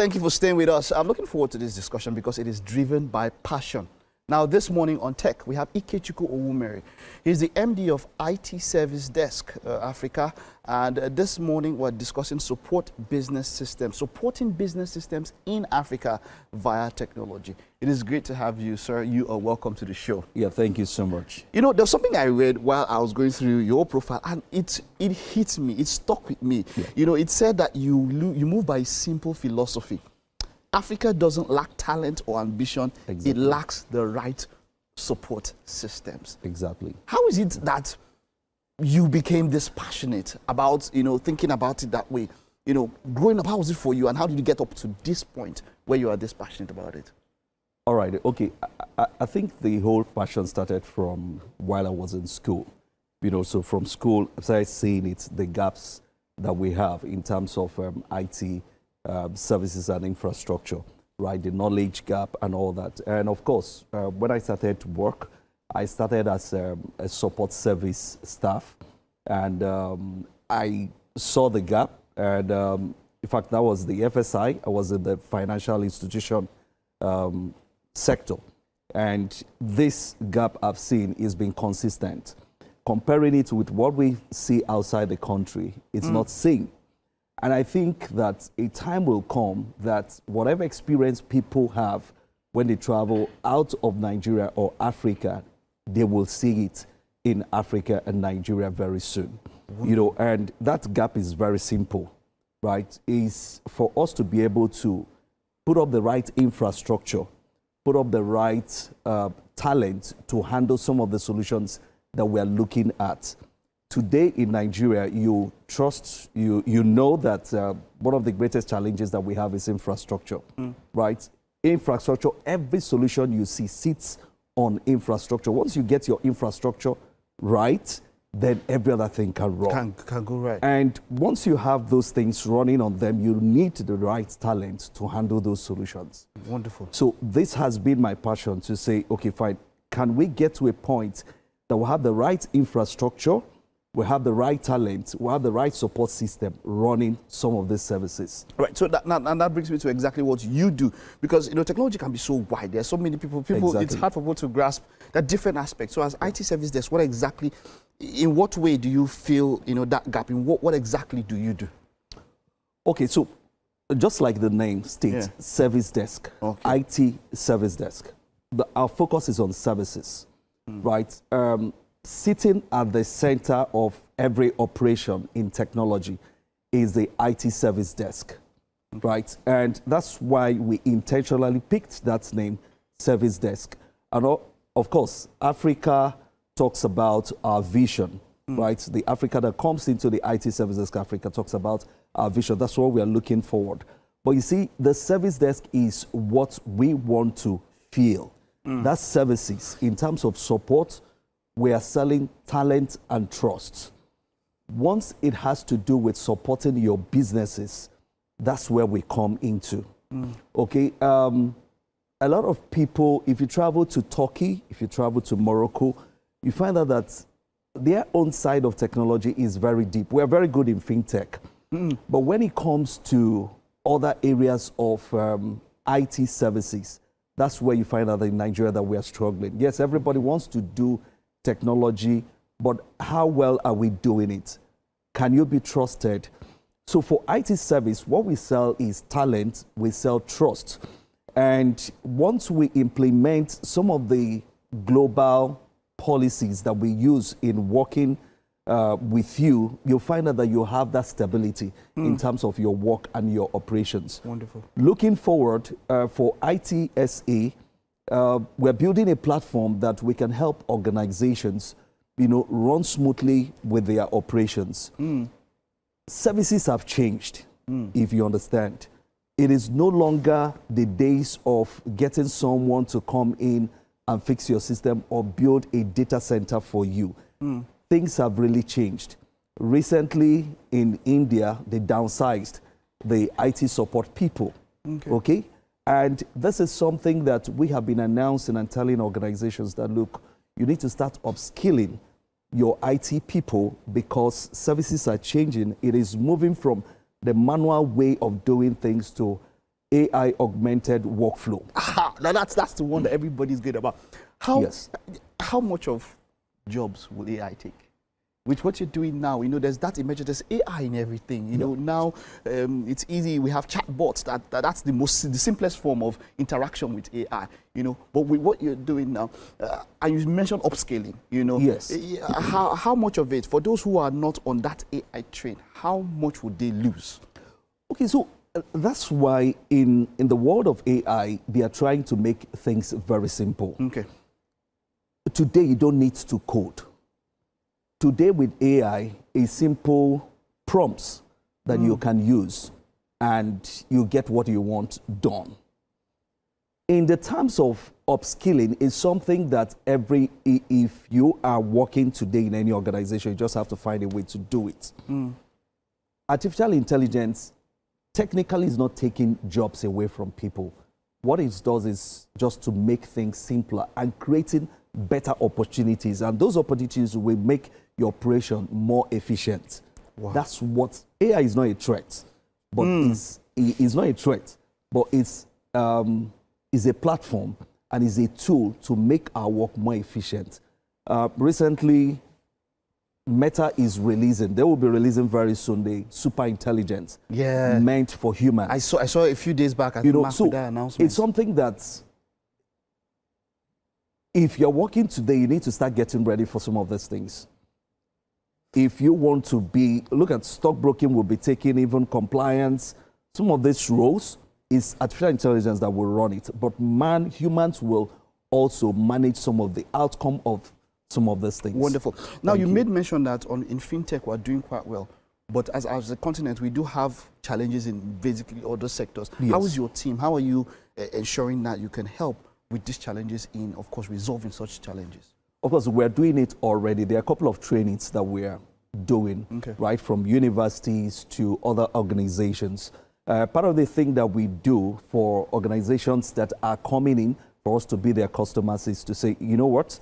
Thank you for staying with us. I'm looking forward to this discussion because it is driven by passion. Now, this morning on Tech, we have Ikechukwu Onwumere. He's the MD of IT Service Desk Africa. And this morning, we're discussing supporting business systems in Africa via technology. It is great to have you, sir. You are welcome to the show. Yeah, thank you so much. You know, there's something I read while I was going through your profile, and it hit me. It stuck with me. Yeah. You know, it said that you move by a simple philosophy. Africa doesn't lack talent or ambition. Exactly. It lacks the right support systems. Exactly. How is it that you became this passionate about, thinking about it that way? Growing up, how was it for you, and how did you get up to this point where you are this passionate about it? All right. Okay. I think the whole passion started from while I was in school. So from school, I started seeing the gaps that we have in terms of IT services and infrastructure, right? The knowledge gap and all that. And of course, when I started to work, I started as a support service staff, and I saw the gap. And in fact, that was the FSI. I was in the financial institution sector. And this gap I've seen is being consistent. Comparing it with what we see outside the country, it's not seen. And I think that a time will come that whatever experience people have when they travel out of Nigeria or Africa, they will see it in Africa and Nigeria very soon. And that gap is very simple, right? Is for us to be able to put up the right infrastructure, put up the right talent to handle some of the solutions that we're looking at. Today in Nigeria, you know that one of the greatest challenges that we have is infrastructure, right? Infrastructure, every solution you see sits on infrastructure. Once you get your infrastructure right, then every other thing can run. Can go right. And once you have those things running on them, you need the right talent to handle those solutions. Wonderful. So this has been my passion to say, okay, fine, can we get to a point that we have the right infrastructure, we have the right talent, we have the right support system running some of these services. Right. So that brings me to exactly what you do, because technology can be so wide. There are so many people. Exactly. It's hard for people to grasp that different aspects. So as IT service desk, in what way do you feel that gap? In what exactly do you do? Okay, so just like the name states, service desk, okay. IT service desk. Our focus is on services, right? Sitting at the center of every operation in technology is the IT service desk, right? And that's why we intentionally picked that name, service desk. And of course, Africa talks about our vision, right? The Africa that comes into the IT service desk Africa talks about our vision. That's what we are looking forward. But you see, the service desk is what we want to feel. That's services. In terms of support, we are selling talent and trust. Once it has to do with supporting your businesses, that's where we come into. Okay, a lot of people, if you travel to Turkey, if you travel to Morocco, you find out that their own side of technology is very deep. We are very good in fintech. But when it comes to other areas of IT services, that's where you find out in Nigeria that we are struggling. Yes, everybody wants to do technology, but how well are we doing it? Can you be trusted? So for IT service, what we sell is talent, we sell trust. And once we implement some of the global policies that we use in working with you, you'll find out that you have that stability in terms of your work and your operations. Wonderful. Looking forward for ITSA, we're building a platform that we can help organizations, run smoothly with their operations. Services have changed, if you understand. It is no longer the days of getting someone to come in and fix your system or build a data center for you. Things have really changed. Recently in India, they downsized the IT support people, okay? And this is something that we have been announcing and telling organizations that, look, you need to start upskilling your IT people because services are changing. It is moving from the manual way of doing things to AI augmented workflow. Aha, now that's the one that everybody's good about. How much of jobs will AI take? With what you're doing now, there's that emergence, there's AI in everything. Now it's easy. We have chatbots. That's the simplest form of interaction with AI. But with what you're doing now, and you mentioned upscaling. Yes. How much of it, for those who are not on that AI train, how much would they lose? Okay, so that's why in the world of AI, they are trying to make things very simple. Okay. Today, you don't need to code. Today with AI, a simple prompts that you can use and you get what you want done. In the terms of upskilling, is something that if you are working today in any organization, you just have to find a way to do it. Artificial intelligence technically is not taking jobs away from people. What it does is just to make things simpler and creating better opportunities. And those opportunities will make your operation more efficient. Wow. That's what AI is not a threat, but it's not a threat, but it's a platform and is a tool to make our work more efficient. Recently, Meta is releasing, they will be releasing very soon, the super intelligence meant for humans. I saw a few days back at the so that announcement. It's something that if you're working today, you need to start getting ready for some of these things. If you want to look at stockbroking, will be taking even compliance. Some of these roles is artificial intelligence that will run it, but humans will also manage some of the outcome of some of these things. Wonderful. Now, you made mention that in fintech we're doing quite well, but as a continent, we do have challenges in basically other sectors. Yes. How is your team? How are you ensuring that you can help with these challenges in, of course, resolving such challenges? Of course, we're doing it already. There are a couple of trainings that we're doing, right, from universities to other organizations. Part of the thing that we do for organizations that are coming in for us to be their customers is to say, you know what,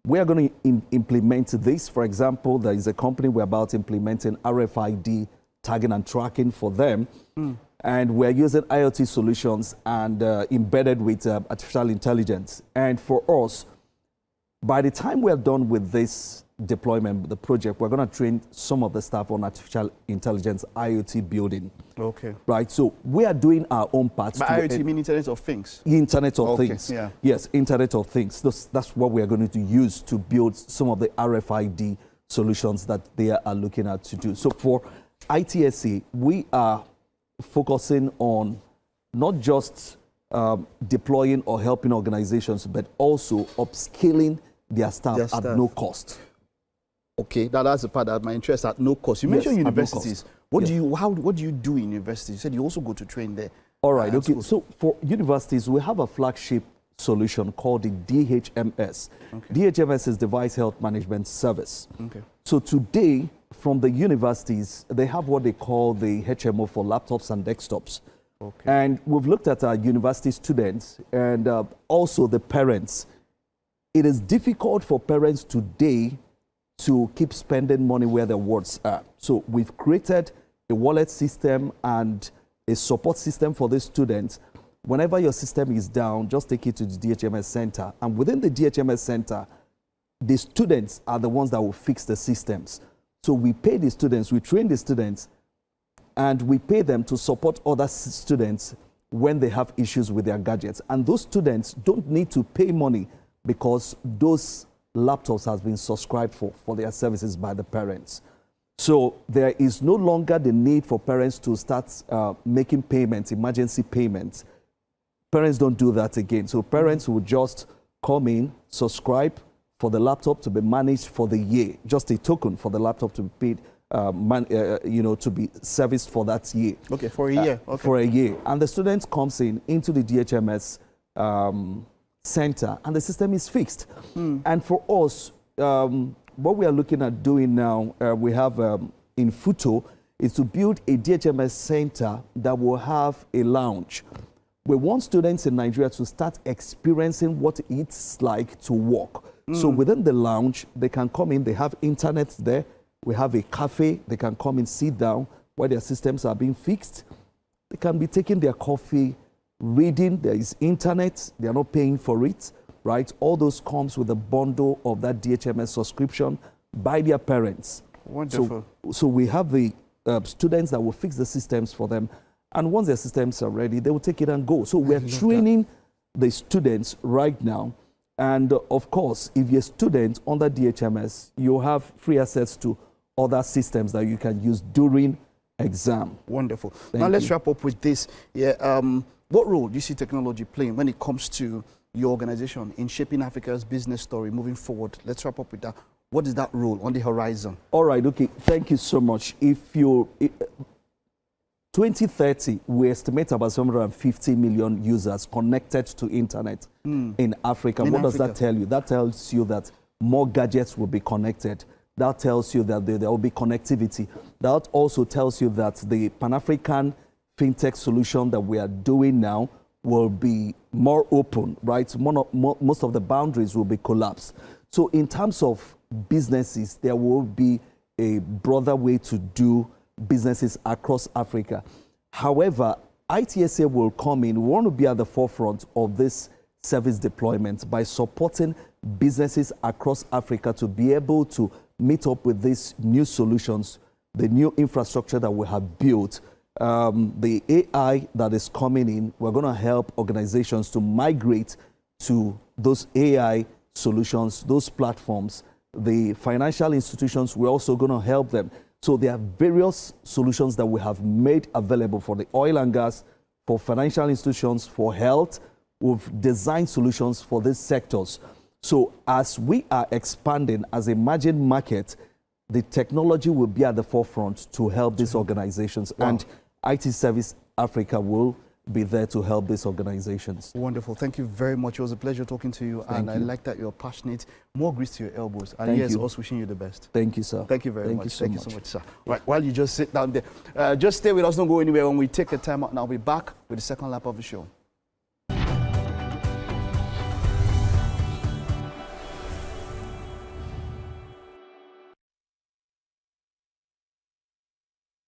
we are going to implement this. For example, there is a company we're about implementing RFID tagging and tracking for them. And we're using IoT solutions and embedded with artificial intelligence. And for us, by the time we're done with this deployment, the project, we're going to train some of the staff on artificial intelligence IoT building. Okay. Right. So we are doing our own part. By IoT, you mean Internet of Things? Internet of Things. Yeah. Yes, Internet of Things. That's what we are going to use to build some of the RFID solutions that they are looking at to do. So for ITSA, we are focusing on not just deploying or helping organizations, but also upskilling their staff at no cost. Okay, that's the part that my interest at no cost. You mentioned universities. What do you do in universities? You said you also go to train there. All right, okay. So for universities, we have a flagship solution called the DHMS. DHMS is Device Health Management Service. So today, from the universities, they have what they call the HMO for laptops and desktops. And we've looked at our university students and also the parents. It is difficult for parents today to keep spending money where their words are. So we've created a wallet system and a support system for the students. Whenever your system is down, just take it to the DHMS center. And within the DHMS center, the students are the ones that will fix the systems. So we pay the students, we train the students, and we pay them to support other students when they have issues with their gadgets. And those students don't need to pay money because those laptops has been subscribed for their services by the parents. So there is no longer the need for parents to start making payments, emergency payments. Parents don't do that again. So parents will just come in, subscribe for the laptop to be managed for the year, just a token for the laptop to be paid, to be serviced for that year. Okay, for a year. For a year. And the student comes into the DHMS center and the system is fixed. And for us, what we are looking at doing now, we have in Futo, is to build a DHMS center that will have a lounge. We want students in Nigeria to start experiencing what it's like to work. So within the lounge, they can come in, they have internet there, we have a cafe, they can come and sit down where their systems are being fixed. They can be taking their coffee, reading. There is internet. They are not paying for it, right? All those comes with a bundle of that DHMS subscription by their parents. Wonderful. So we have the students that will fix the systems for them. And once their systems are ready, they will take it and go. So we're training the students right now. And of course, if you're a student under DHMS, you have free access to other systems that you can use during exam. Wonderful. Now let's wrap up with this. Yeah, what role do you see technology playing when it comes to your organization in shaping Africa's business story moving forward? Let's wrap up with that. What is that role on the horizon? All right, okay. Thank you so much. If you 2030, we estimate about 750 million users connected to internet in Africa. What does that tell you? That tells you that more gadgets will be connected. That tells you that there will be connectivity. That also tells you that the Pan-African fintech solution that we are doing now will be more open, right? Most of the boundaries will be collapsed. So in terms of businesses, there will be a broader way to do businesses across Africa. However, ITSA will come in. We want to be at the forefront of this service deployment by supporting businesses across Africa to be able to meet up with these new solutions, the new infrastructure that we have built, the AI that is coming in. We're going to help organizations to migrate to those AI solutions, those platforms. The financial institutions, we're also going to help them. So there are various solutions that we have made available for the oil and gas, for financial institutions, for health. We've designed solutions for these sectors. So as we are expanding as a emerging market, the technology will be at the forefront to help these organizations. Wow. And IT Service Africa will be there to help these organizations. Wonderful. Thank you very much. It was a pleasure talking to you. Thank you. I like that you're passionate. More grease to your elbows. And Thank yes, you. us wishing you the best. Thank you, sir. Thank you very much. Thank you so much, sir. Right, while you just sit down there, just stay with us. Don't go anywhere. When we take a time out now, we'll be back with the second lap of the show.